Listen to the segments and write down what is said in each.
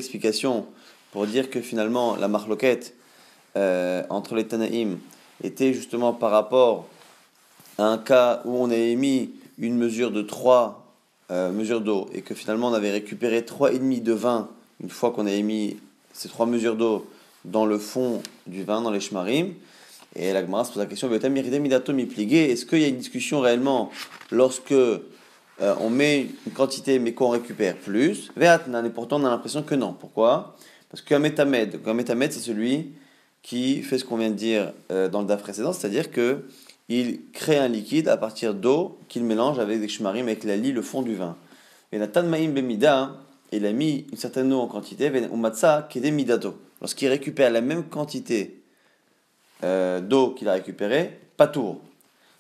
explication pour dire que finalement la marloquette entre les Tanaïm était justement par rapport à un cas où on a émis une mesure de 3 mesures d'eau et que finalement on avait récupéré 3,5 de vin une fois qu'on a émis ces 3 mesures d'eau dans le fond du vin, dans les shmarim. Et la Gemara se pose la question, est-ce qu'il y a une discussion réellement lorsque on met une quantité mais qu'on récupère plus? Et pourtant on a l'impression que non. Pourquoi? Parce qu'un métamed c'est celui qui fait ce qu'on vient de dire dans le daf précédent, c'est-à-dire qu'il crée un liquide à partir d'eau qu'il mélange avec des shmarim, avec la lie, le fond du vin. Et Natan Maïm Bemida, il a mis une certaine eau en quantité, Umatsa Kede Midato. Lorsqu'il récupère la même quantité d'eau qu'il a récupérée, pas tour.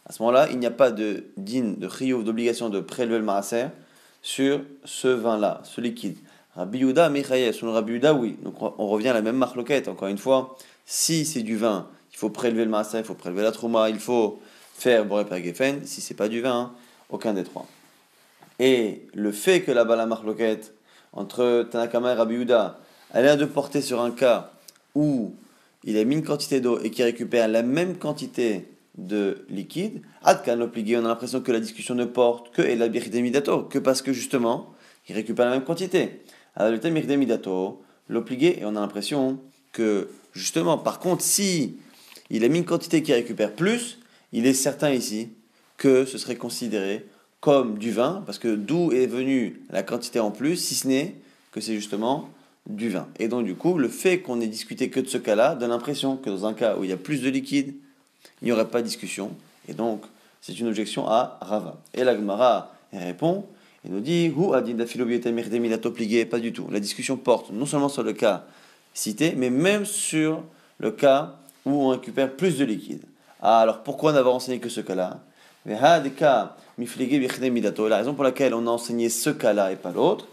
À ce moment-là, il n'y a pas de din, de chiyuv, d'obligation de prélever le maaser sur ce vin-là, ce liquide. Rabbi Yehuda, Mechayev, selon Rabbi Yehuda, oui. Donc on revient à la même marloquette, encore une fois. Si c'est du vin, il faut prélever le maaser, il faut prélever la trouma, il faut faire boré pergefen. Si c'est pas du vin, aucun des trois. Et le fait que là-bas la marloquette entre Tanakama et Rabbi Yehuda, elle a de porter sur un cas où il a mis une quantité d'eau et qui récupère la même quantité de liquide, Adkan l'obligé, on a l'impression que la discussion ne porte que la biride midato, que parce que justement, il récupère la même quantité. Alors le biride midato, l'obligé, et on a l'impression que justement, par contre, si il a mis une quantité qui récupère plus, il est certain ici que ce serait considéré comme du vin, parce que d'où est venue la quantité en plus, si ce n'est que c'est justement du vin. Et donc du coup, le fait qu'on ait discuté que de ce cas-là donne l'impression que dans un cas où il y a plus de liquide, il n'y aurait pas de discussion. Et donc, c'est une objection à Rava. Et la Gemara répond et nous dit pas du tout. La discussion porte non seulement sur le cas cité, mais même sur le cas où on récupère plus de liquide. Ah, alors pourquoi n'avoir enseigné que ce cas-là? La raison pour laquelle on a enseigné ce cas-là et pas l'autre,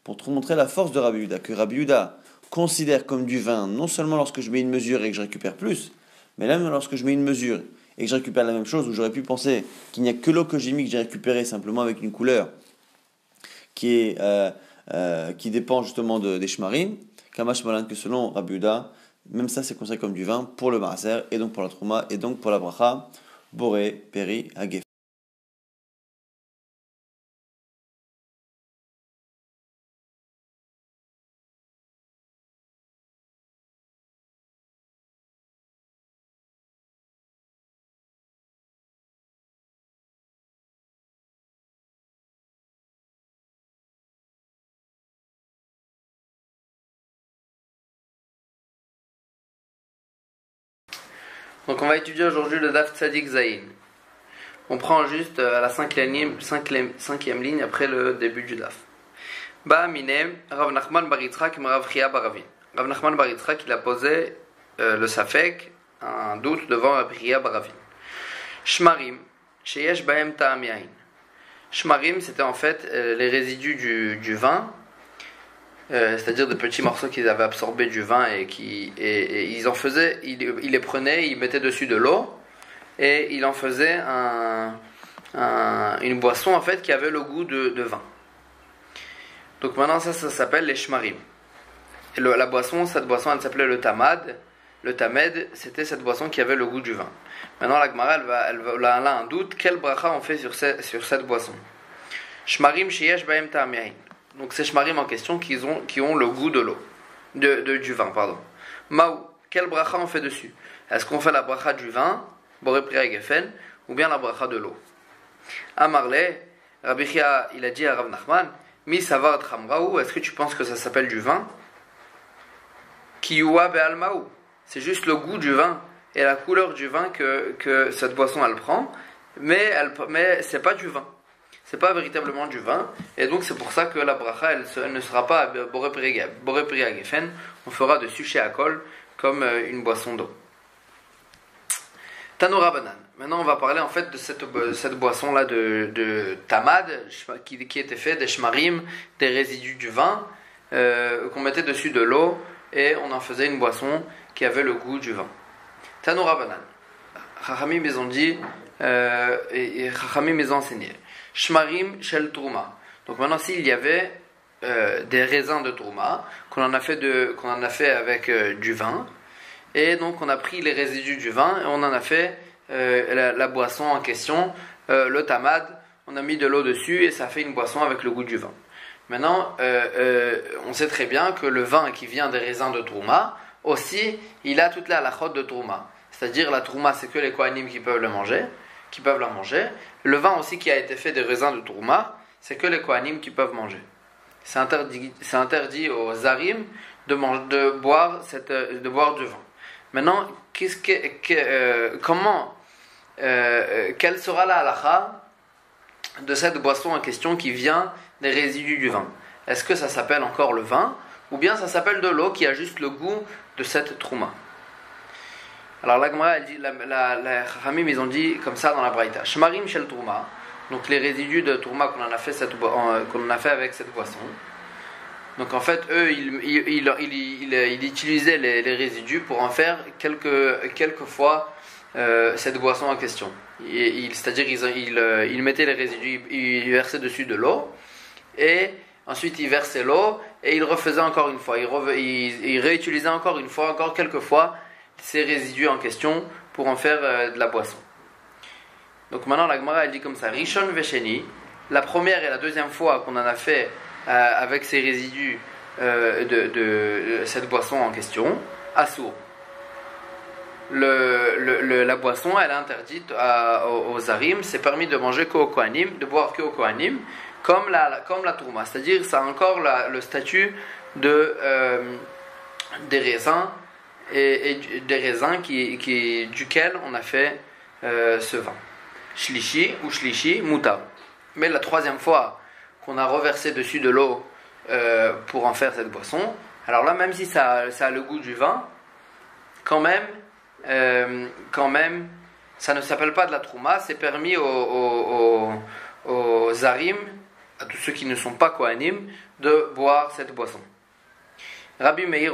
pour te montrer la force de Rabbi Yehuda, que Rabbi Yehuda considère comme du vin, non seulement lorsque je mets une mesure et que je récupère plus, mais même lorsque je mets une mesure et que je récupère la même chose, où j'aurais pu penser qu'il n'y a que l'eau que j'ai mis, que j'ai récupéré simplement avec une couleur qui dépend justement des shmarim, Kamash Malan, que selon Rabbi Yehuda, même ça c'est considéré comme du vin pour le maaser, et donc pour la trouma, et donc pour la bracha, boré, peri, hagef. Donc on va étudier aujourd'hui le Daf Tzadik Zayin. On prend juste à la cinquième ligne après le début du Daf. Ba Minem, Rav Nachman bar Yitzchak Rav Chia bar Ravin. Rav Nachman bar Yitzchak, il a posé le Safek, un doute devant Rav Chia bar Ravin. Shmarim, Sheyesh Bahem Ta'am Yain. Shmarim, c'était en fait les résidus du vin, c'est-à-dire des petits morceaux qu'ils avaient absorbés du vin et ils en faisaient, ils les prenaient, ils mettaient dessus de l'eau et ils en faisaient une boisson en fait qui avait le goût de vin. Donc maintenant ça s'appelle les shmarim. Et cette boisson elle s'appelait le tamad. Le tamed, c'était cette boisson qui avait le goût du vin. Maintenant la Gemara elle a un doute, quelle bracha on fait sur cette boisson? Shmarim sheyesh bahem ta'am yain. Donc ces shmarim en question qui ont le goût de l'eau, du vin, pardon. Maou, quelle bracha on fait dessus? Est-ce qu'on fait la bracha du vin, boré priya gefen, ou bien la bracha de l'eau? Amarle, Rabbi Chia, il a dit à Rav Nachman, mi savar tramraou, est-ce que tu penses que ça s'appelle du vin? Kiyuwa be'almaou, c'est juste le goût du vin et la couleur du vin que cette boisson elle prend, mais c'est pas du vin. C'est pas véritablement du vin, et donc c'est pour ça que la bracha elle ne sera pas boré priya gefen, on fera dessus chez Akol comme une boisson d'eau. Tanura Banan. Maintenant on va parler en fait de cette boisson là de tamad qui était fait des shmarim, des résidus du vin qu'on mettait dessus de l'eau et on en faisait une boisson qui avait le goût du vin. Tanura Banan. Chachamim ils ont dit et Chachamim ils ont enseigné. Shmarim shel Trouma. Donc maintenant s'il y avait des raisins de Trouma, qu'on en a fait avec du vin. Et donc on a pris les résidus du vin et on en a fait la boisson en question, le tamad. On a mis de l'eau dessus et ça fait une boisson avec le goût du vin. Maintenant, on sait très bien que le vin qui vient des raisins de Trouma, aussi, il a toute la halachot de Trouma. C'est-à-dire la Trouma, c'est que les Kohanim qui peuvent la manger. Le vin aussi qui a été fait des raisins de Trouma, c'est que les Kohanim qui peuvent manger. C'est interdit aux Zarim de boire du vin. Maintenant, quelle sera la halacha de cette boisson en question qui vient des résidus du vin? Est-ce que ça s'appelle encore le vin ou bien ça s'appelle de l'eau qui a juste le goût de cette trouma? Alors la Gemara, elle dit, la Chachamim, ils ont dit comme ça dans la Braïta, Shmarim shel trouma, donc les résidus de trouma qu'on en a fait avec cette boisson. Donc en fait, eux, ils utilisaient les résidus pour en faire quelquefois cette boisson en question. C'est-à-dire ils mettaient les résidus, ils versaient dessus de l'eau, et ensuite ils versaient l'eau, et ils refaisaient encore une fois. Ils réutilisaient encore une fois, encore quelques fois, ces résidus en question pour en faire de la boisson. Donc maintenant la Gemara elle dit comme ça, Rishon Vesheni, la première et la deuxième fois qu'on en a fait avec ces résidus de cette boisson en question, Assour. La boisson elle est interdite aux Harim, c'est permis de manger qu'au Kohanim, de boire qu'au Kohanim, comme la Trouma, c'est-à-dire ça a encore le statut des raisins et des raisins duquel on a fait ce vin. Shlishi ou Shlishi, Mutar. Mais la troisième fois qu'on a reversé dessus de l'eau pour en faire cette boisson, alors là même si ça a le goût du vin, quand même ça ne s'appelle pas de la trouma, c'est permis aux Zarim, à tous ceux qui ne sont pas Kohanim, de boire cette boisson. Rabbi Meir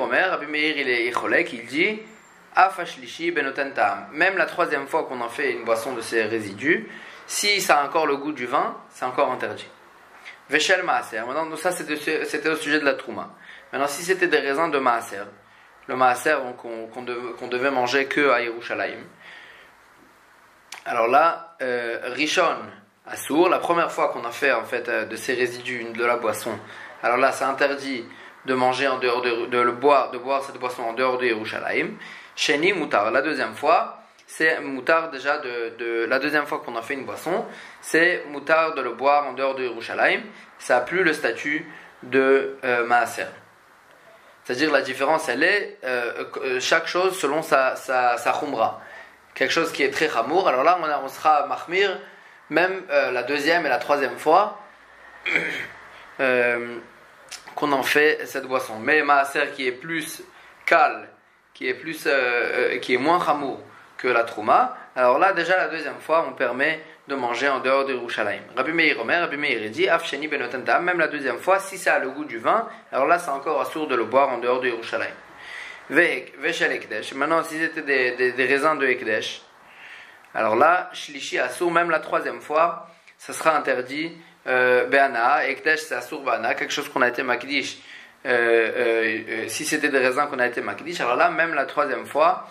il est Icholek, il dit Afashlishi benoten ta'am. Même la troisième fois qu'on en fait une boisson de ces résidus, si ça a encore le goût du vin, c'est encore interdit. Veshel maaser. Maintenant, ça c'était au sujet de la trouma. Maintenant, si c'était des raisins de maaser, le maaser qu'on devait manger que à Yerushalayim. Alors là, Rishon Assour, la première fois qu'on a fait en fait de ces résidus de la boisson. Alors là, c'est interdit de manger en dehors de boire cette boisson en dehors de Yerushalayim. Sheni Mutar. La deuxième fois, c'est Mutar déjà la deuxième fois qu'on a fait une boisson, c'est Mutar de le boire en dehors de Yerushalayim. Ça n'a plus le statut de Maaser. C'est-à-dire la différence, elle est chaque chose selon sa khumra. Quelque chose qui est très chamour, alors là on sera mahmir, même la deuxième et la troisième fois qu'on en fait cette boisson. Mais maaser qui est plus kal, qui est moins chamour que la trouma, alors là déjà la deuxième fois on permet de manger en dehors de Yerushalayim. Rabbi Meir dit Af sheni benoten ta'am, même la deuxième fois si ça a le goût du vin, alors là c'est encore assourd de le boire en dehors de Yerushalayim. Veshel ekdesh, maintenant si c'était des raisins de ekdesh, alors là shlishi assourd, même la troisième fois ça sera interdit. Be'ana, ekdesh c'est assourd be'ana, quelque chose qu'on a été makdish, si c'était des raisins qu'on a été makdish, alors là même la troisième fois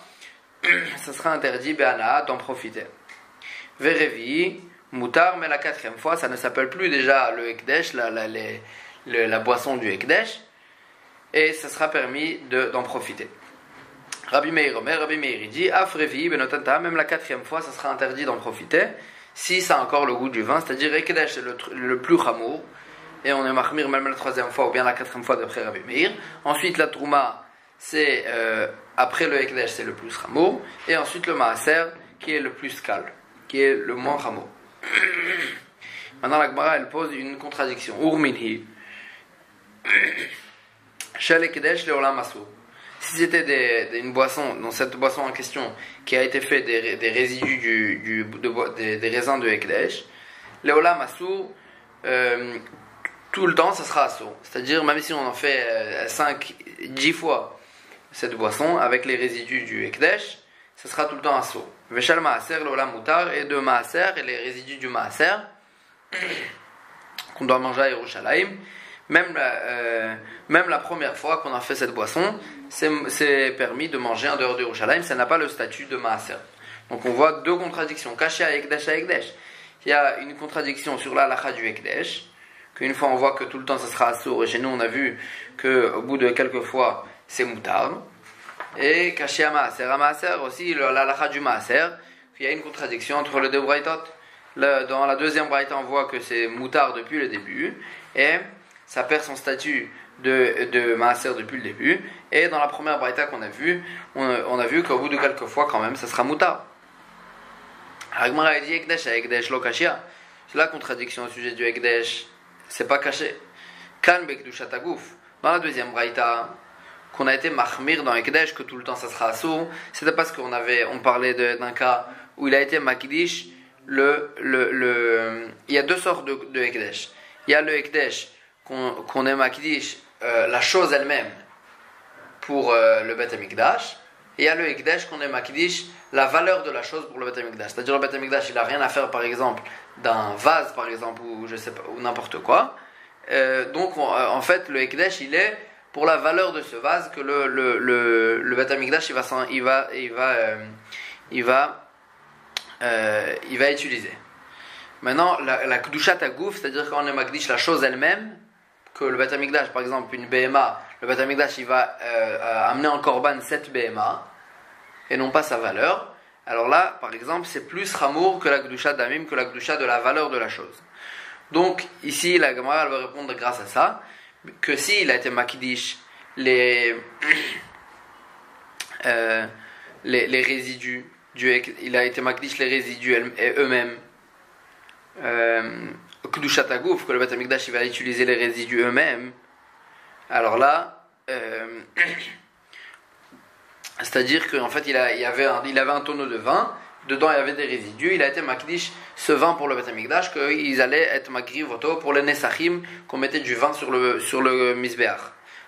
ça sera interdit be'ana d'en profiter. Verevi, Mutar, mais la quatrième fois, ça ne s'appelle plus déjà le Ekdesh, la boisson du Ekdesh, et ça sera permis d'en profiter. Rabbi Meir dit, Afrevi, Benotanta, même la quatrième fois, ça sera interdit d'en profiter, si ça a encore le goût du vin, c'est-à-dire Ekdesh, c'est le plus chamour, et on est mahmir même la troisième fois, ou bien la quatrième fois d'après Rabbi Meir. Ensuite, la Trouma, c'est, après le Ekdesh, c'est le plus chamour, et ensuite le Maaser, qui est le plus kal, qui est le moins rameau. Maintenant la Gemara elle pose une contradiction. Urminhi Shel Ekdesh leolam asur. Si c'était une boisson, dans cette boisson en question, qui a été fait des résidus des raisins de Ekdesh, leolam asur, tout le temps ça sera asur. C'est-à-dire même si on en fait 5-10 fois cette boisson avec les résidus du Ekdesh, ça sera tout le temps asur. Veshal maaser l'olam mutar, et de maaser et les résidus du maaser qu'on doit manger à Yerushalayim, même la première fois qu'on a fait cette boisson, c'est permis de manger en dehors de Yerushalayim, ça n'a pas le statut de Maaser. Donc on voit deux contradictions, Kashia à Ekdesh. Il y a une contradiction sur la halakha du Ekdesh, qu'une fois on voit que tout le temps ça sera assour, et chez nous on a vu qu'au bout de quelques fois c'est moutard. Et Kashia Maaser aussi, la halakha du Maaser, il y a une contradiction entre les deux braïtot. Dans la deuxième braïta on voit que c'est moutard depuis le début, et ça perd son statut de Maaser depuis le début. Et dans la première braïta qu'on a vue, on a vu qu'au bout de quelques fois quand même ça sera moutard. Agmara a dit Ekdesh à Ekdesh lo kashia. C'est la contradiction au sujet du Ekdesh, c'est pas caché. Kan bekdushat aguf. Dans la deuxième braïta, qu'on a été mahmir dans Ekdesh, que tout le temps ça sera assour, c'était parce qu'on parlait d'un cas où il a été makdish. Il y a deux sortes de Ekdesh. Il y a le Ekdesh qu'on est makdish, la chose elle-même pour le Bet HaMikdash. Et il y a le Ekdesh qu'on est makdish, la valeur de la chose pour le Bet HaMikdash. C'est-à-dire le Bet HaMikdash, il n'a rien à faire par exemple d'un vase par exemple, ou je sais pas, ou n'importe quoi. Donc en fait le Ekdesh il est pour la valeur de ce vase que le Bet HaMikdash il va utiliser. Maintenant la Kedushat Hagouf, c'est-à-dire quand on est makdish la chose elle-même, que le Bet HaMikdash par exemple une BMA, le Bet HaMikdash il va amener en korban cette BMA et non pas sa valeur. Alors là, par exemple, c'est plus Chamour que la Kedusha d'Amim, que la Kedusha de la valeur de la chose. Donc, ici, la Gemara va répondre grâce à ça, que s'il a été Makdish, les résidus, il a été Makdish les résidus eux-mêmes, Kedusha Tagouf, que le Bet HaMikdash il va utiliser les résidus eux-mêmes, alors là, c'est-à-dire qu'en fait il avait un tonneau de vin, dedans il y avait des résidus, il a été makdish ce vin pour le Bet HaMikdash, qu'ils allaient être makriv pour les nesachim, qu'on mettait du vin sur le misbeach.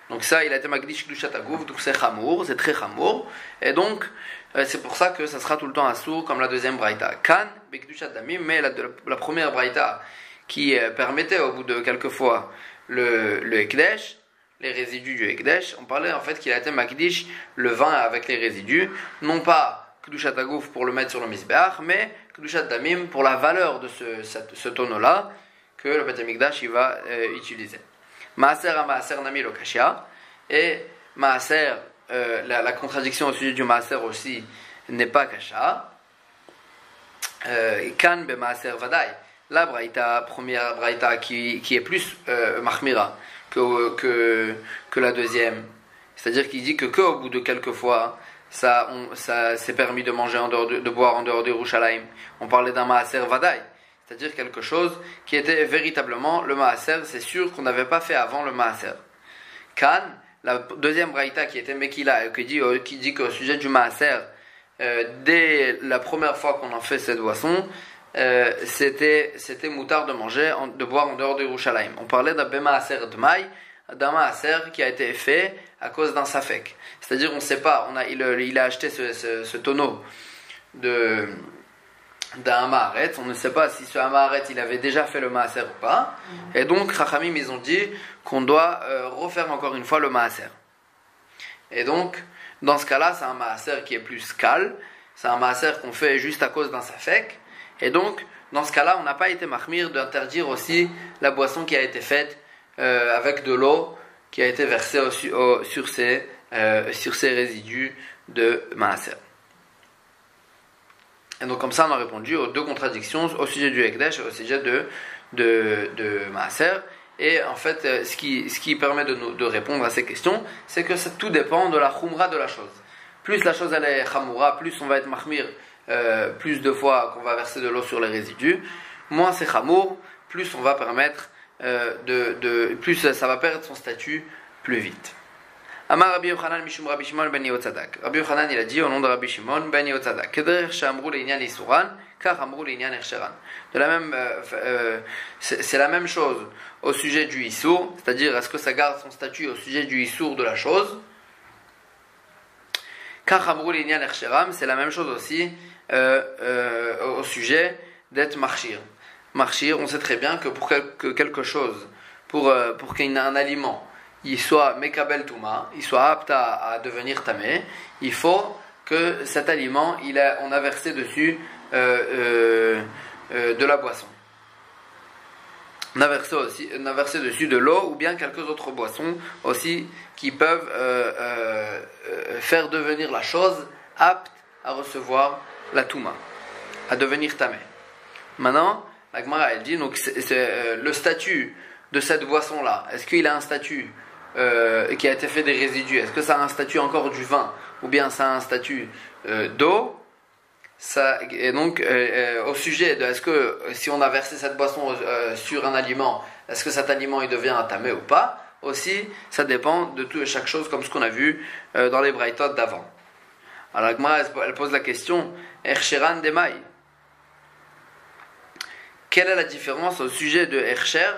Donc ça il a été makdish kedushat hagouf, donc c'est chamour, c'est très chamour, et donc c'est pour ça que ça sera tout le temps assour comme la deuxième braïta. Kan bekdushat damim, mais la première braïta qui permettait au bout de quelques fois le ekdesh, les résidus du Ekdesh, on parlait en fait qu'il a été makdish le vin avec les résidus, non pas Kedushat Hagouf pour le mettre sur le misbeach, mais Kedushat Damim pour la valeur de ce tonneau-là que le Bet HaMikdash il va utiliser. Maaser à Maaser Nami lo Kashia, et Maaser, la contradiction au sujet du Maaser aussi n'est pas Kasha. Kan be Maaser Vadai, la braïta, première braïta qui est plus mahmira que la deuxième, c'est-à-dire qu'il dit que au bout de quelques fois ça s'est permis de manger de boire en dehors de Yerushalayim. On parlait d'un Maaser Vadaï, c'est-à-dire quelque chose qui était véritablement le Maaser, c'est sûr qu'on n'avait pas fait avant le Maaser. Kan, la deuxième braïta qui était Mekila, qui dit qu'au sujet du Maaser, dès la première fois qu'on en fait cette boisson, c'était moutard de boire en dehors de Yerushalayim. On parlait d'un Maaser Dmaï, d'un Maaser qui a été fait à cause d'un Safek. C'est-à-dire, on ne sait pas, il a acheté ce tonneau d'un Hamaharet, on ne sait pas si ce Hamaharet il avait déjà fait le Maaser ou pas, et donc Chachamim ils ont dit qu'on doit refaire encore une fois le Maaser. Et donc, dans ce cas-là, c'est un Maaser qui est plus calme, c'est un Maaser qu'on fait juste à cause d'un Safek. Et donc, dans ce cas-là, on n'a pas été mahmir d'interdire aussi la boisson qui a été faite avec de l'eau qui a été versée sur ces résidus de Maaser. Et donc, comme ça, on a répondu aux deux contradictions au sujet du Ekdesh et au sujet de Maaser. Et en fait, ce qui permet de répondre à ces questions, c'est que tout dépend de la khumra de la chose. Plus la chose elle est chamoura, plus on va être mahmir. Plus de fois qu'on va verser de l'eau sur les résidus, moins c'est chamour, plus on va permettre plus ça va perdre son statut plus vite. Amar Rabbi Yochanan mishum Rabbi Shimon ben Yotzadak. Rabbi Yochanan il a dit au nom de Rabbi Shimon ben Yotzadak, Keder shamru le'inyan isuran, kach amru le'inyan echsheran. De la même, c'est la même chose au sujet du issour, c'est-à-dire est-ce que ça garde son statut au sujet du issour de la chose. Kach amru le'inyan echsheram, c'est la même chose aussi au sujet d'être marchir. Marchir, on sait très bien que pour quelque chose, pour qu'un aliment il soit mekabel touma, il soit apte à devenir tamé, il faut que cet aliment, on a versé dessus de la boisson. On a versé dessus de l'eau ou bien quelques autres boissons aussi qui peuvent faire devenir la chose apte à recevoir la touma, à devenir tamé. Maintenant, la Gemara elle dit donc c'est le statut de cette boisson-là. Est-ce qu'il a un statut qui a été fait des résidus? Est-ce que ça a un statut encore du vin ou bien ça a un statut d'eau? Et donc au sujet de est-ce que si on a versé cette boisson sur un aliment, est-ce que cet aliment il devient tamé ou pas? Aussi, ça dépend de tout et chaque chose comme ce qu'on a vu dans les braïtot d'avant. Alors la Gemara elle pose la question Ercheran demai. Quelle est la différence au sujet de Ercher?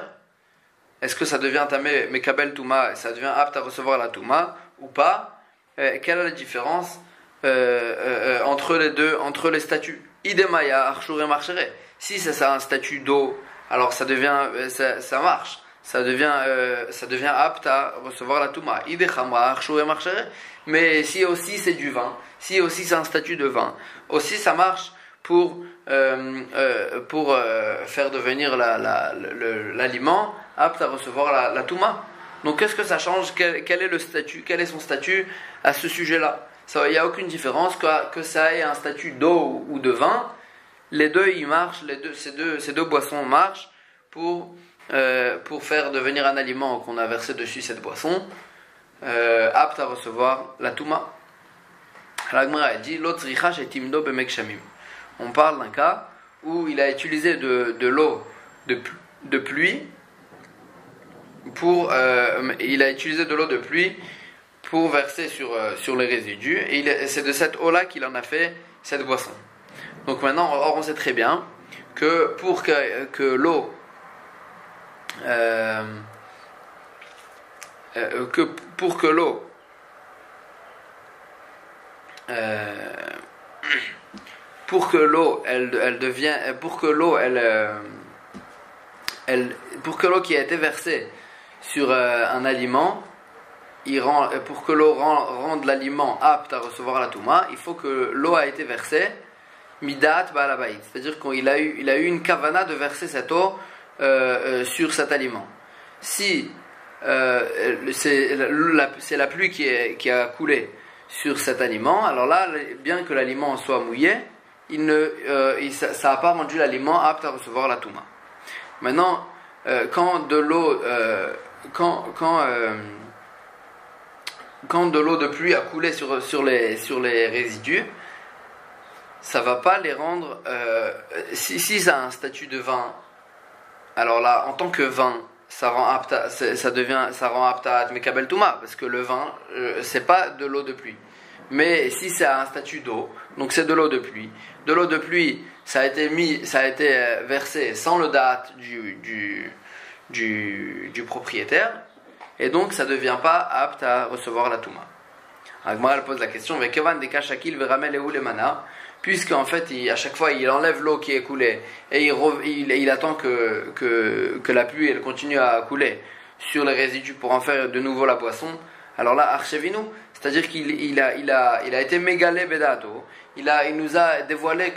Est-ce que ça devient tamé mekabel touma, ça devient apte à recevoir la touma ou pas? Quelle est la différence entre les deux, entre les statuts? Idemaya arshur et marchere. Si ça a un statut d'eau, alors ça devient, ça marche, ça devient apte à recevoir la touma. Idechamra arshur et marchere. Mais si aussi c'est du vin, si aussi c'est un statut de vin, aussi ça marche pour faire devenir l'aliment apte à recevoir la touma. Donc qu'est-ce que ça change? Quel est le statut? Quel est son statut à ce sujet-là? Il n'y a aucune différence que ça ait un statut d'eau ou de vin. Les deux ils marchent, ces deux boissons marchent pour faire devenir un aliment qu'on a versé dessus cette boisson apte à recevoir la touma. La Gemara dit l'otzricha shetimdo bemekshamim. On parle d'un cas où il a utilisé de l'eau de pluie pour verser sur les résidus et c'est de cette eau-là qu'il en a fait cette boisson. Donc maintenant, on sait très bien que pour que l'eau qui a été versée sur un aliment, pour que l'eau rende l'aliment apte à recevoir la touma, il faut que l'eau a été versée midat ba'alabayit, c'est-à-dire qu'il a eu une kavana de verser cette eau sur cet aliment. Si c'est la pluie qui a coulé sur cet aliment, alors là, bien que l'aliment soit mouillé, ça n'a pas rendu l'aliment apte à recevoir la touma. Maintenant, quand de l'eau de pluie a coulé sur les résidus, ça va pas les rendre. Si ça a un statut de vin, alors là, en tant que vin, ça rend apte à mekabel touma, parce que le vin, c'est pas de l'eau de pluie. Mais si ça a un statut d'eau, donc c'est de l'eau de pluie. De l'eau de pluie, ça a été versé sans le date du propriétaire, et donc ça ne devient pas apte à recevoir la touma. Agmara pose la question, mais kevan de kashakil veramel ou lemana, puisque en fait à chaque fois il enlève l'eau qui est coulée et il attend que la pluie elle continue à couler sur les résidus pour en faire de nouveau la boisson. Alors là, archevinu, c'est-à-dire qu'il a été mégalé bedato, il nous a dévoilé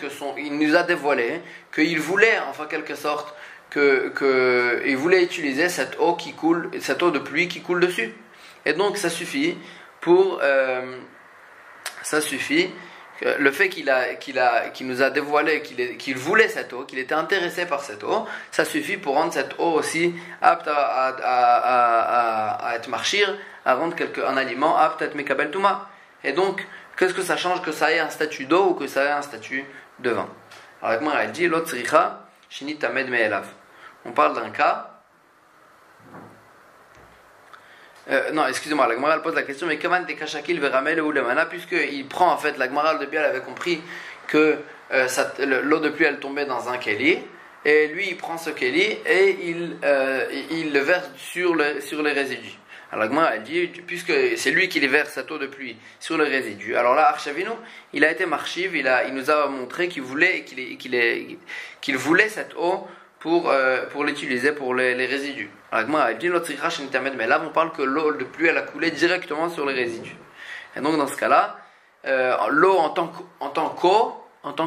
qu'il voulait, en quelque sorte, il voulait utiliser cette eau de pluie qui coule dessus. Et donc ça suffit le fait qu'il nous a dévoilé qu'il voulait cette eau, qu'il était intéressé par cette eau, ça suffit pour rendre cette eau aussi apte à être marchir, à rendre un aliment apte à être mekabel touma. Et donc, qu'est-ce que ça change que ça ait un statut d'eau ou que ça ait un statut de vin? Alors, la elle dit l'otzricha shinit tamed me'elav. On parle d'un cas. Non, excusez-moi, la Gemara pose la question, mais comment des kashakil veramel ou lemana, puisqu'il prend en fait, la Gemara de Bial avait compris que l'eau de pluie elle tombait dans un keli, et lui il prend ce keli et il le verse sur les résidus. Alors la Gemara elle dit, puisque c'est lui qui les verse cette eau de pluie sur les résidus, alors là Archavinu, il a été marchiv, il nous a montré qu'il voulait cette eau pour l'utiliser pour les résidus. Mais là, on parle que l'eau de pluie, elle a coulé directement sur les résidus. Et donc, dans ce cas-là, l'eau en tant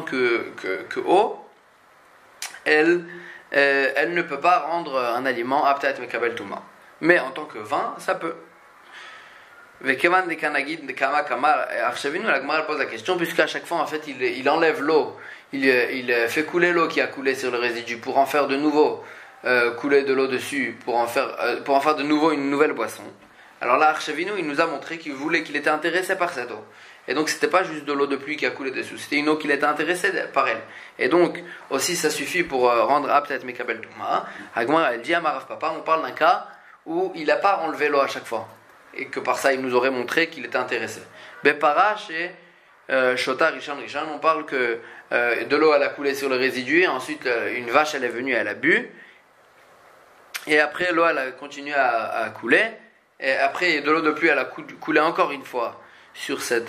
que eau, elle ne peut pas rendre un aliment apte à être mekabel touma. Mais en tant que vin, ça peut. La Gemara pose la question, puisqu'à chaque fois, en fait, il enlève l'eau, il fait couler l'eau qui a coulé sur le résidu pour en faire de nouveau couler de l'eau dessus, pour en faire de nouveau une nouvelle boisson. Alors là, Archevinu, il nous a montré qu'il était intéressé par cette eau. Et donc, c'était pas juste de l'eau de pluie qui a coulé dessus, c'était une eau qu'il était intéressé par elle. Et donc, aussi, ça suffit pour rendre apte à être mekabel touma. Agmar, elle dit à Marav Papa, on parle d'un cas où il n'a pas enlevé l'eau à chaque fois. Et que par ça, il nous aurait montré qu'il était intéressé. Bepara, chez Shota Rishon, on parle que de l'eau, elle a coulé sur le résidu, et ensuite, une vache, elle est venue, elle a bu. Et après, l'eau, elle a continué à couler. Et après, de l'eau de pluie, elle a coulé encore une fois sur ces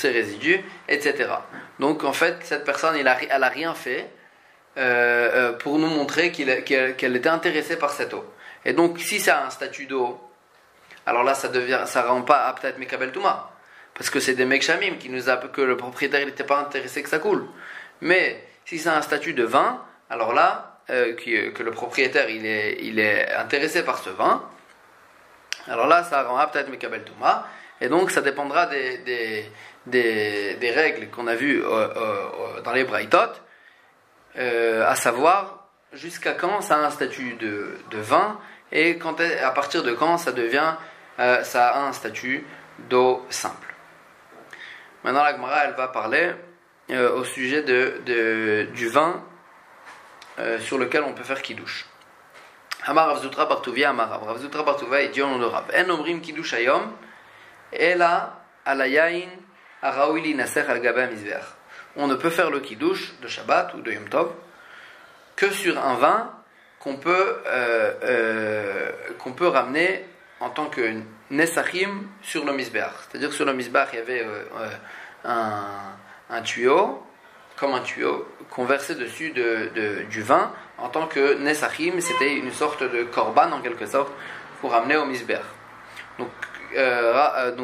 résidus, etc. Donc, en fait, cette personne, elle a rien fait pour nous montrer qu'elle était intéressée par cette eau. Et donc, si ça a un statut d'eau, alors là, ça rend pas apte à être mekabel touma, parce que c'est des mekshamim que le propriétaire n'était pas intéressé que ça coule. Mais si c'est un statut de vin, alors là, que le propriétaire il est intéressé par ce vin, alors là, ça rend apte à être mekabel touma, et donc ça dépendra des règles qu'on a vues dans les braïtot, à savoir jusqu'à quand ça a un statut de vin, et à partir de quand ça a un statut d'eau simple. Maintenant, la Gemara, elle va parler au sujet du vin sur lequel on peut faire kiddush. Amar Rav Zutra Bartuvia, Rav Zutra Bartuvia, il dit au nom de Rav, En omrim kiddush hayom, ela ala yain araouli naser al gaba mizbeach. On ne peut faire le kiddush de Shabbat ou de Yom Tov que sur un vin qu'on peut ramener en tant que nesachim sur le misbeach. C'est-à-dire que sur le misbeach, il y avait un tuyau, comme un tuyau, qu'on versait dessus du vin en tant que nesachim. C'était une sorte de korban en quelque sorte pour ramener au misbeach. Donc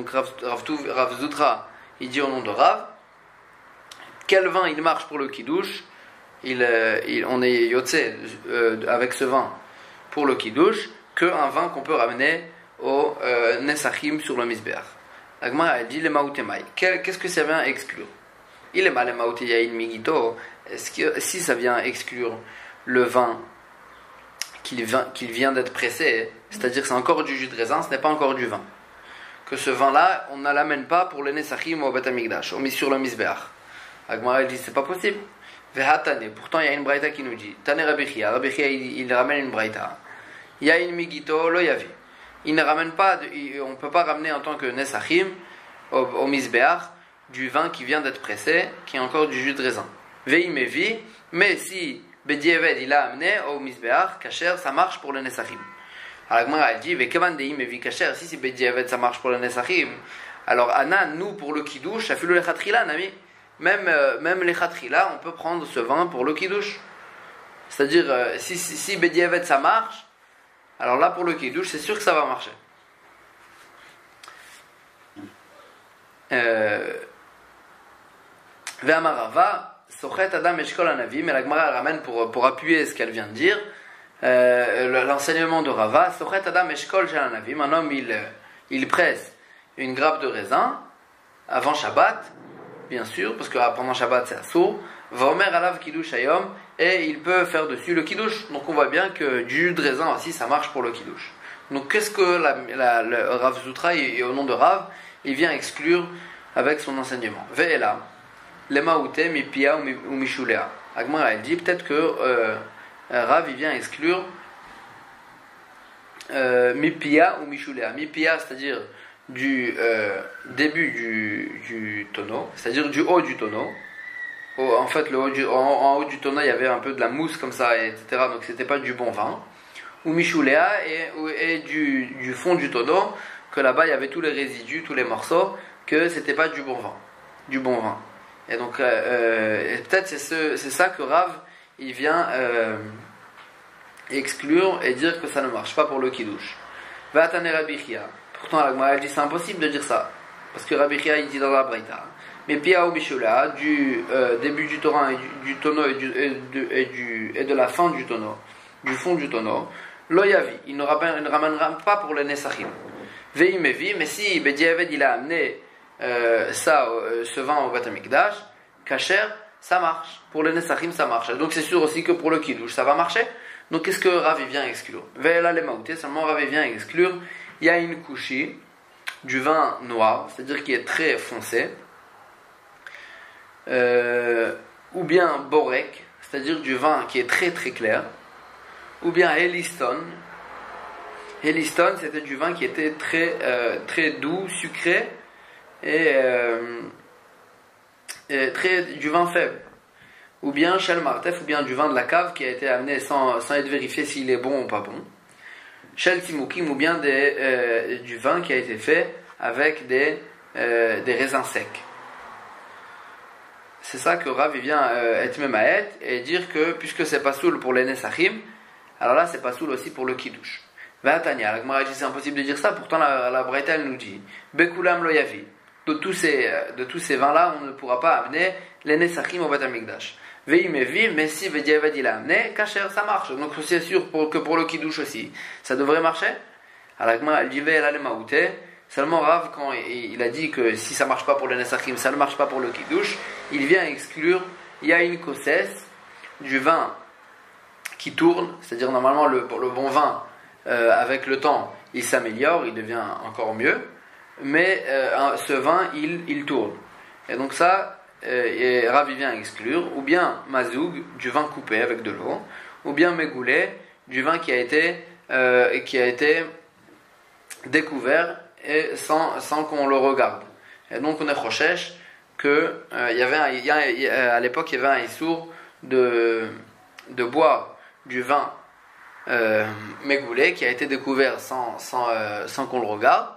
Rav Zutra, il dit au nom de Rav, quel vin il marche pour le kiddush? On est yotze avec ce vin pour le kiddush qu'un vin qu'on peut ramener au nesachim sur le misbeach. La Gemara a dit le maoutemai. Qu'est-ce que ça vient exclure? Il est mal le maouteyaïn migito. Si ça vient exclure le vin qu'il vient d'être pressé, c'est-à-dire que c'est encore du jus de raisin, ce n'est pas encore du vin. Que ce vin-là, on ne l'amène pas pour le nesachim au Bet Hamikdash, sur le misbeach. La Gemara dit c'est pas possible. Pourtant il y a une braïta qui nous dit Tane Rabichia, il ramène une braïta. Il y a une migito, lo yavi. Il ne ramène pas, on ne peut pas ramener en tant que nesachim au misbeach du vin qui vient d'être pressé, qui est encore du jus de raisin. Vei mevi, mais si Bedieved il a amené au misbeach, kasher, ça marche pour le nesachim. Alors la Gemara elle dit Vekevan dei mevi kasher, si Bedieved ça marche pour le nesachim, alors Anna, nous pour le kiddush, ça fait le chatrila, nami. Même les chatrila, on peut prendre ce vin pour le kiddush. C'est-à-dire, si Bedieved ça marche, alors là pour le kiddush, c'est sûr que ça va marcher. Ve'amarava, sochet adam eshkol anavi, mais la Gemara ramène pour appuyer ce qu'elle vient de dire, l'enseignement de Rava, sochet adam eshkol shel anavi, un homme il presse une grappe de raisin avant Shabbat, bien sûr, parce que pendant Shabbat c'est assour, Vomer alav kiddush hayom, et il peut faire dessus le kiddush. Donc on voit bien que du jus de raisin aussi ça marche pour le kiddush. Donc qu'est-ce que le Rav Zutra, et au nom de Rav, il vient exclure avec son enseignement? Ve'ela, lema ute mi pia ou mi shulea. Agmara elle dit peut-être que Rav il vient exclure mi pia ou mi shulea. Mi pia c'est-à-dire du début du tonneau, c'est-à-dire du haut du tonneau. En fait, en haut du tonneau, il y avait un peu de la mousse comme ça, etc. Donc, c'était pas du bon vin. Ou Michouléa, et du fond du tonneau, que là-bas, il y avait tous les résidus, tous les morceaux, que c'était pas du bon vin. Du bon vin. Et donc, peut-être c'est ça que Rav, il vient exclure et dire que ça ne marche pas pour le kiddush. Vatane Rabbi Chia. Pourtant, la Gemara dit c'est impossible de dire ça. Parce que Rabbi Chia il dit dans la Braïta. Mais Pia ou Bishula, du début du Torah et du tonneau et de la fin du tonneau, du fond du tonneau, Loyavi, il ne ramènera pas pour le Nesachim. Veimevi, mais si Bediaved il a amené ce vin au Beth Amikdash, Kacher, ça marche. Pour le Nesachim, ça marche. Donc c'est sûr aussi que pour le Kiddush, ça va marcher. Donc qu'est-ce que Ravi vient exclure? Ve'ela le Maouté, seulement Ravi vient exclure. Il y a une couchie du vin noir, c'est-à-dire qui est très foncé, ou bien Borek, c'est-à-dire du vin qui est très très clair, ou bien Heliston. Heliston, c'était du vin qui était très doux, sucré, et du vin faible. Ou bien Shel Martef, ou bien du vin de la cave qui a été amené sans être vérifié s'il est bon ou pas bon. Shel Timukim, ou bien du vin qui a été fait avec des raisins secs. C'est ça que Rav vient être memaet et dire que puisque c'est pas soul pour les Nesachim, alors là c'est pas soul aussi pour le Kiddush. Vatania, la Gemara dit c'est impossible de dire ça, pourtant la Braïta elle nous dit Bekulam lo yavi. De tous ces vins-là, on ne pourra pas amener les Nesachim au Beth Amikdash. Veimevi, mais si Vediavad il a amené, Kacher, ça marche. Donc c'est sûr que pour le Kiddush aussi, ça devrait marcher. Alors la Gemara elle dit Ve'ela le Maouté. Seulement Rav, quand il a dit que si ça ne marche pas pour le Nesachim, ça ne marche pas pour le Kiddush, il vient exclure, il y a une kossesse du vin qui tourne, c'est-à-dire normalement le bon vin, avec le temps, il s'améliore, il devient encore mieux, mais ce vin, il tourne. Et donc ça, Rav vient exclure, ou bien Mazoug, du vin coupé avec de l'eau, ou bien Megoulé, du vin qui a été découvert, et sans qu'on le regarde. Et donc on est recherche que à l'époque il y avait un issour de boire du vin mégoulé qui a été découvert sans qu'on le regarde,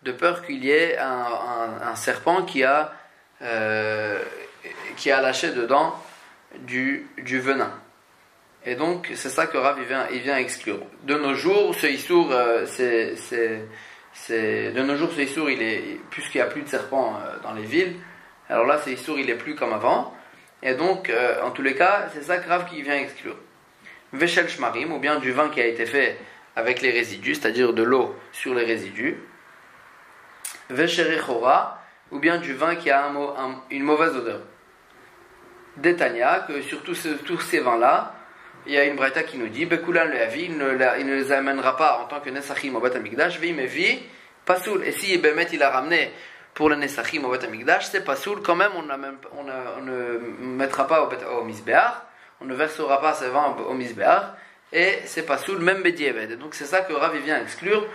de peur qu'il y ait un serpent qui a lâché dedans du venin. Et donc c'est ça que Rav il vient exclure. De nos jours ce issour de nos jours, ce issour, puisqu'il n'y a plus de serpents dans les villes, alors là, ce issour, il n'est plus comme avant. Et donc, en tous les cas, c'est ça grave qui vient exclure. Veshel shmarim, ou bien du vin qui a été fait avec les résidus, c'est-à-dire de l'eau sur les résidus. Vesherechora, ou bien du vin qui a une mauvaise odeur. Détania, que sur tous ces vins-là, il y a une braïta qui nous dit Bekulan le Havi, il ne les amènera pas en tant que Nesachim au Beth Amikdash, Veimevi, Pasoul. Et si Bemet il a ramené pour le Nesachim au Beth Amikdash, c'est Pasoul, quand même on ne mettra pas au Misbeach, on ne versera pas ce vin au Misbeach, et c'est Pasoul, même Bedieved. Donc c'est ça que Rav vient exclure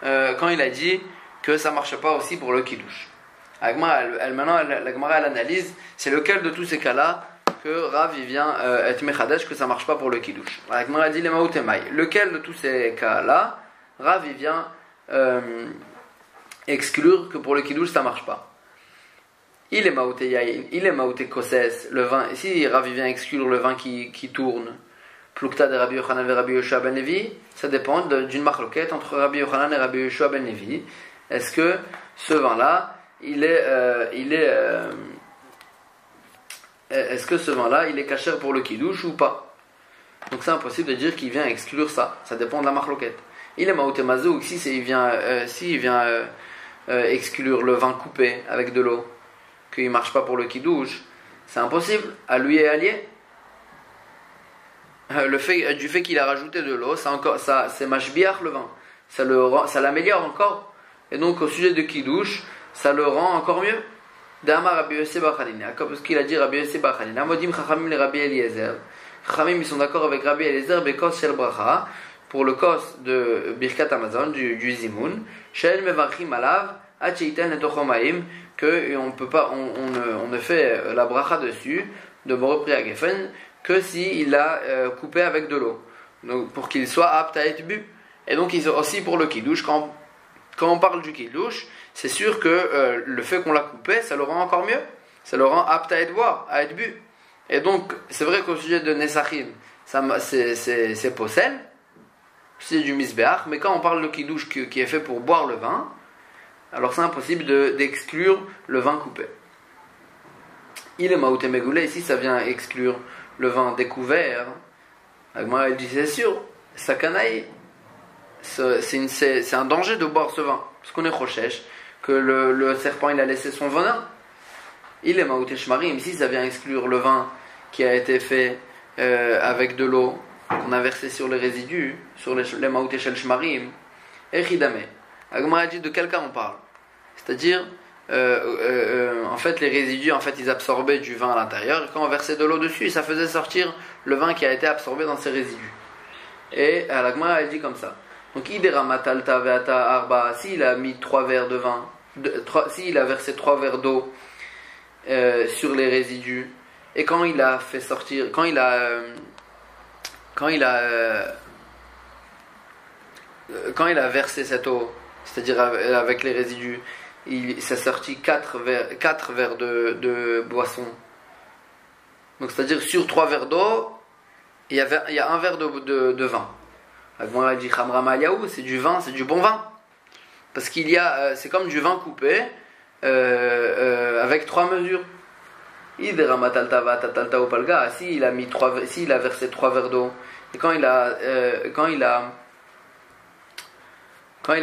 quand il a dit que ça ne marche pas aussi pour le Kiddush. Maintenant, la Gemara elle analyse, c'est lequel de tous ces cas-là que Rav vient être mechadesh, que ça marche pas pour le Kiddush. La Gemara dit les maoutemai. Lequel de tous ces cas-là, Rav vient exclure que pour le Kiddush ça marche pas. Il est maouté yain, il est maouté kosses, le vin. Si Rav vient exclure le vin qui tourne, plukta de Rabbi Yochanan et Rabbi Yoshua ben Levi, ça dépend d'une marloquette entre Rabbi Yochanan et Rabbi Yoshua ben Levi. Est-ce que ce vin-là, est-ce que ce vin-là, il est kasher pour le Kiddush ou pas? Donc c'est impossible de dire qu'il vient exclure ça. Ça dépend de la marloquette. Il est maouté mazouk, s'il vient exclure le vin coupé avec de l'eau, qu'il ne marche pas pour le Kiddush, c'est impossible. À lui et à lier. Du fait qu'il a rajouté de l'eau, c'est mashbiach le vin. Ça l'améliore encore. Et donc au sujet de Kiddush, ça le rend encore mieux. D'Amar Rabbi Yossi bar Chanina, comme ce qu'il a dit Rabbi Yossi bar Chanina, Modim Chachamim le Rabbi Eliezer. Chachamim ils sont d'accord avec Rabbi Eliezer, Bekos Shel Bracha, pour le kos de Birkat Amazon, du Zimun, Shel Mevarchim Alav, Acheiten et Tochomaim, qu'on ne fait la bracha dessus, de Borepri Agefen, que s'il l'a coupé avec de l'eau. Donc pour qu'il soit apte à être bu. Et donc aussi pour le Kiddush, quand on parle du Kiddush, c'est sûr que le fait qu'on l'a coupé, ça le rend encore mieux. Ça le rend apte à être boire, à être bu. Et donc, c'est vrai qu'au sujet de Nesachim, c'est possel, c'est du misbeach, mais quand on parle de kiddush qui est fait pour boire le vin, alors c'est impossible d'exclure le vin coupé. Il est maouté megoulé, ici ça vient exclure le vin découvert. Moi elle dit c'est sûr, sakanaï, c'est un danger de boire ce vin, parce qu'on est chochesh, que le serpent il a laissé son venin. Il est maouté shmarim, ici ça vient exclure le vin qui a été fait avec de l'eau, qu'on a versé sur les résidus, sur les maouté shel shmarim, et chidame. Agma dit de quel cas on parle? C'est-à-dire, en fait, les résidus, en fait, ils absorbaient du vin à l'intérieur, et quand on versait de l'eau dessus, ça faisait sortir le vin qui a été absorbé dans ces résidus. Et l'agma, elle dit comme ça. Donc, idéramatalta veata arba, s'il a mis 3 verres de vin, s'il a versé 3 verres d'eau sur les résidus, et quand il a fait sortir, quand il a versé cette eau, c'est-à-dire avec les résidus, il s'est sorti 4 verres de boisson. Donc c'est-à-dire sur 3 verres d'eau, il y a 1 verre de vin. Moi elle dit Khamra Mayaou, c'est du vin, c'est du bon vin. Parce qu'il y a, c'est comme du vin coupé avec 3 mesures. S'il a versé 3 verres d'eau, et quand il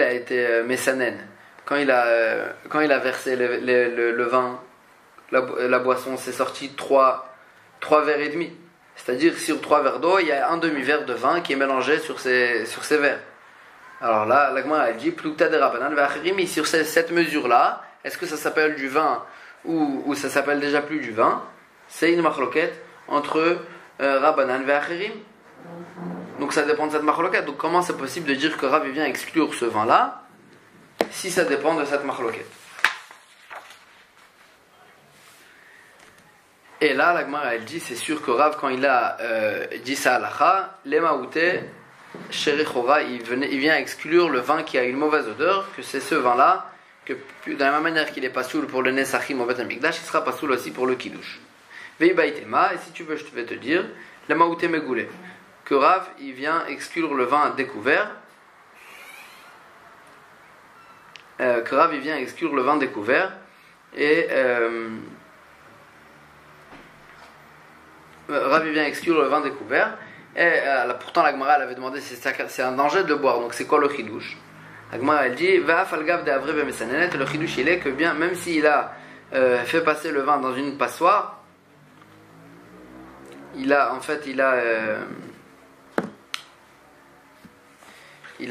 a été messanen, quand il a versé le vin, la boisson, c'est sorti 3 verres et demi. C'est-à-dire sur 3 verres d'eau, il y a un demi-verre de vin qui est mélangé sur ces verres. Alors là, l'agma a dit Plukta de Rabbanan ve'achirimi, sur cette mesure-là, est-ce que ça s'appelle du vin ou ça s'appelle déjà plus du vin? C'est une machloket entre Rabbanan ve'achirim. Donc ça dépend de cette machloket. Donc comment c'est possible de dire que Rav vient exclure ce vin-là si ça dépend de cette machloket? Et là, la Gemara elle dit, c'est sûr que Rav, quand il a dit ça à l'Acha, les maouté, Sherichora, il vient exclure le vin qui a une mauvaise odeur, que c'est ce vin-là, que de la même manière qu'il est pas soul pour le Nesachim au Bet Amikdash, il sera pas soul aussi pour le Kiddush. Veibaitema, et si tu veux, je vais te dire, les maouté megoulé, que Rav, il vient exclure le vin découvert, et Rav, il vient exclure le vin découvert, et pourtant la Gemara elle avait demandé si c'est un danger de le boire, donc c'est quoi le chidouche? La Gemara elle dit va falgav de avre bemesanenet, le chidouche il est que bien même s'il a fait passer le vin dans une passoire, il a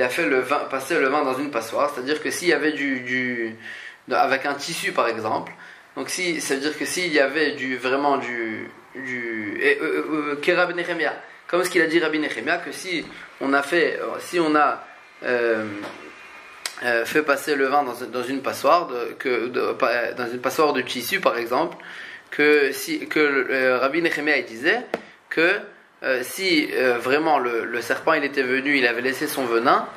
fait passer le vin dans une passoire, c'est-à-dire que s'il y avait avec un tissu par exemple, donc ça veut dire que s'il y avait Rabbi Nechemia, comme ce qu'il a dit Rabbi Nechemia, que si on a fait passer le vin dans une passoire dans une passoire de tissu par exemple, Rabbi Nechemia il disait que si vraiment le serpent il était venu, il avait laissé son venin,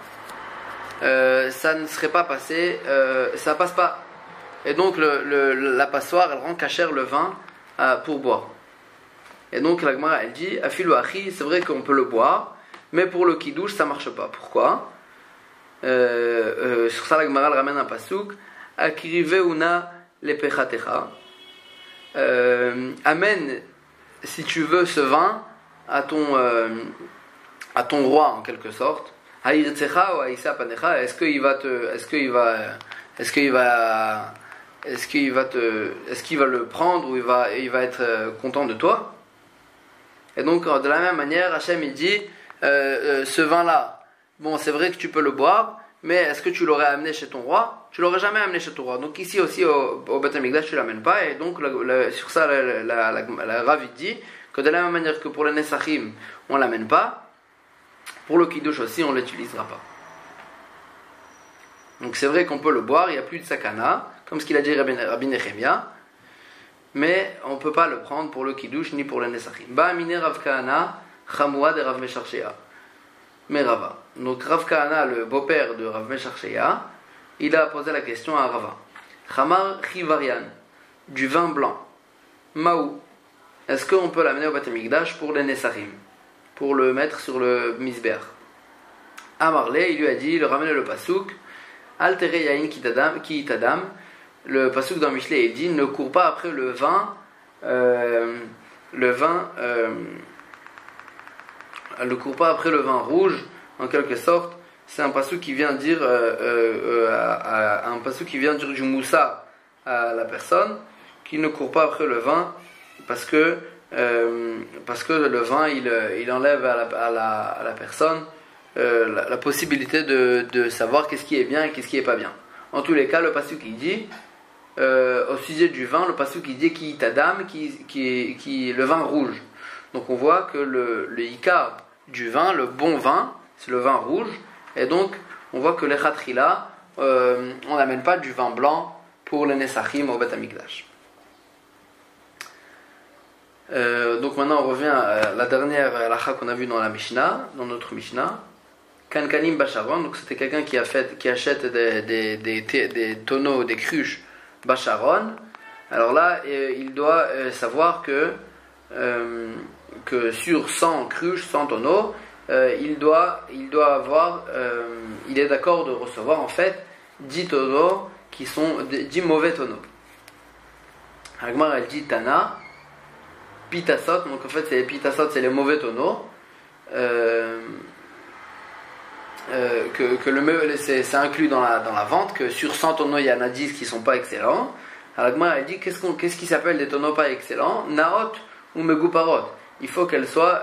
ça ne serait pas passé, ça passe pas, et donc la passoire elle rend cachère le vin pour boire. Et donc la Gemara elle dit Afilu achi, c'est vrai qu'on peut le boire, mais pour le kiddush ça marche pas. Pourquoi? Sur ça la Gemara elle ramène un pasuk Akiriveuna lepechatecha, amène si tu veux ce vin à ton roi en quelque sorte. Haïrtsecha ou haïsa panecha, est-ce qu'il va le prendre ou il va être content de toi? Et donc de la même manière Hachem il dit ce vin là, bon c'est vrai que tu peux le boire, mais est-ce que tu l'aurais amené chez ton roi? Tu l'aurais jamais amené chez ton roi. Donc ici aussi au Beth Amikdash tu l'amènes pas, et donc sur ça la Rav dit que de la même manière que pour le Nesachim on l'amène pas, pour le Kiddush aussi on l'utilisera pas. Donc c'est vrai qu'on peut le boire, il n'y a plus de sakana, comme ce qu'il a dit Rabbi Nechemia, mais on ne peut pas le prendre pour le Kiddush ni pour le Nesachim. Ba mine Rav Kahana, Chamoua de Rav Mesharshea. Mais Rava. Donc Rav Kahana, le beau-père de Rav Mesharshea, il a posé la question à Rava. Chamar Chivarian, du vin blanc. Maou. Est-ce qu'on peut l'amener au Beth Amikdash pour le Nesachim, pour le mettre sur le Misber? Amarle, il lui a dit, il ramenait le pasouk, Altere yain ki itadam, le pasouk dans Michelet, il dit, ne cours pas après le vin, ne cours pas après le vin rouge, en quelque sorte. C'est un pasouk qui vient dire, un pasouk qui vient dire du moussa à la personne, qui ne court pas après le vin, parce que le vin, il enlève à la personne la possibilité de savoir qu'est-ce qui est bien et qu'est-ce qui est pas bien. En tous les cas, le pasuk qui dit au sujet du vin, le pasuk qui dit qui tadam, qui le vin rouge. Donc on voit que le ikar du vin, le bon vin, c'est le vin rouge, et donc on voit que les khatrila, on n'amène pas du vin blanc pour les nesachim au Bet Amikdash. Donc maintenant on revient à la dernière halakha qu'on a vue dans la Mishnah, dans notre Mishnah. Kankanim Bacharon, donc c'était quelqu'un qui achète des tonneaux, des cruches Bacharon. Alors là, il doit savoir que sur 100 cruches, 100 tonneaux, il est d'accord de recevoir en fait 10 tonneaux qui sont 10 mauvais tonneaux. Agmar elle dit Tana, Pitasot, donc en fait c'est les Pitasot, c'est les mauvais tonneaux. C'est inclus dans la vente, que sur 100 tonneaux il y en a 10 qui ne sont pas excellents. Alors Agmar elle dit qu'est-ce qui s'appelle des tonneaux pas excellents? Naot ou Meguparot. Il faut qu'ils soient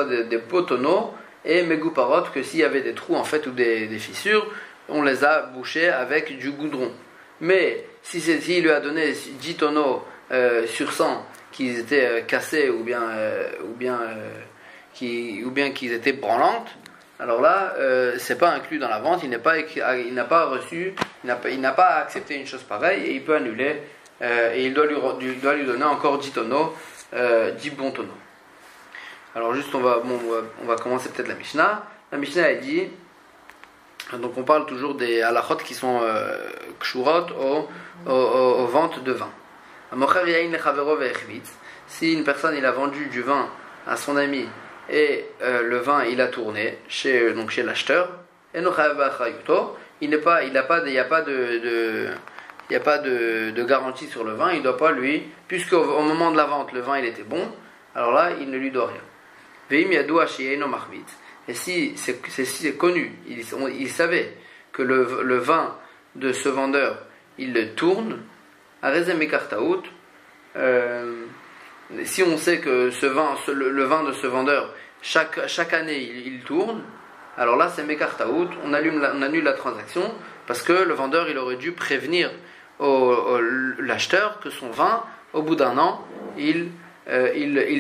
des beaux tonneaux, et Meguparot, que s'il y avait des trous en fait ou des fissures, on les a bouchés avec du goudron. Mais s'il lui a donné 10 tonneaux sur 100 qui étaient cassés ou bien qu'ils étaient branlantes, alors là c'est pas inclus dans la vente, il n'a pas accepté une chose pareille, et il peut annuler, et il doit lui donner encore 10 tonneaux, 10 bons tonneaux. Alors juste on va commencer peut-être la Mishnah. La Mishnah elle dit, donc on parle toujours des halachot qui sont kshurot aux ventes de vin. Si une personne il a vendu du vin à son ami et le vin il a tourné chez l'acheteur, il n'y a pas de garantie sur le vin, il ne doit pas lui, puisque au moment de la vente le vin il était bon, alors là il ne lui doit rien. Et si c'est connu, il savait que le vin de ce vendeur il le tourne, si on sait que le vin de ce vendeur chaque année il tourne, alors là c'est mekartaout, on annule la transaction, parce que le vendeur il aurait dû prévenir l'acheteur que son vin au bout d'un an il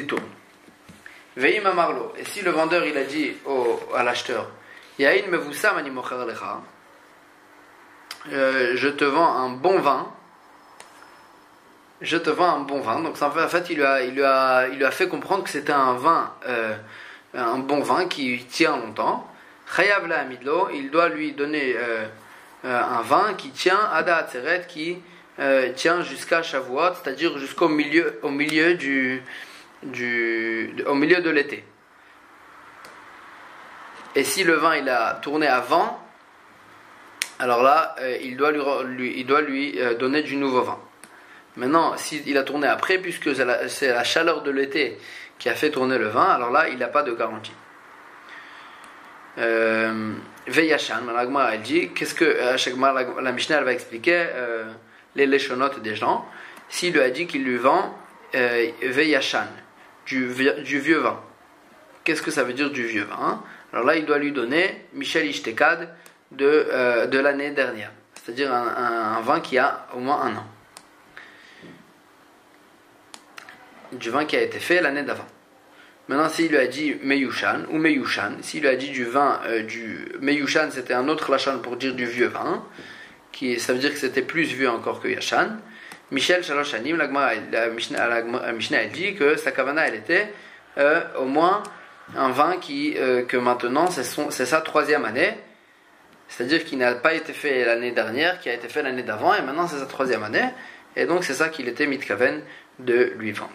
tourne. Veim amarlo, et si le vendeur il a dit à l'acheteur, Yain mevusam ani mocher lecha, je te vends un bon vin, donc en fait il lui a fait comprendre que c'était un bon vin qui tient longtemps. Chayav la amidlo, il doit lui donner un vin qui tient Ada Atzeret, qui tient jusqu'à Shavuot, c'est-à-dire jusqu'au milieu de l'été. Et si le vin il a tourné avant, alors là il doit lui donner du nouveau vin. Maintenant, s'il a tourné après, puisque c'est la chaleur de l'été qui a fait tourner le vin, alors là il n'a pas de garantie. Veyashan, Malagma elle dit, la Mishnah elle va expliquer les leshonotes des gens. S'il lui a dit qu'il lui vend Veyashan, du vieux vin. Qu'est-ce que ça veut dire du vieux vin? Alors là il doit lui donner Michel Ishtekad de l'année dernière, c'est-à-dire un vin qui a au moins un an, du vin qui a été fait l'année d'avant. Maintenant, s'il lui a dit Meyushan ou Meyushan, s'il lui a dit du vin, du Meyushan, c'était un autre lachan pour dire du vieux vin, ça veut dire que c'était plus vieux encore que Yashan. Michel Shaloshanim, la Mishnah elle dit que sa kavana elle était au moins un vin que maintenant c'est sa 3e année, c'est-à-dire qu'il n'a pas été fait l'année dernière, qui a été fait l'année d'avant, et maintenant c'est sa 3e année, et donc c'est ça qu'il était mitkaven de lui vendre.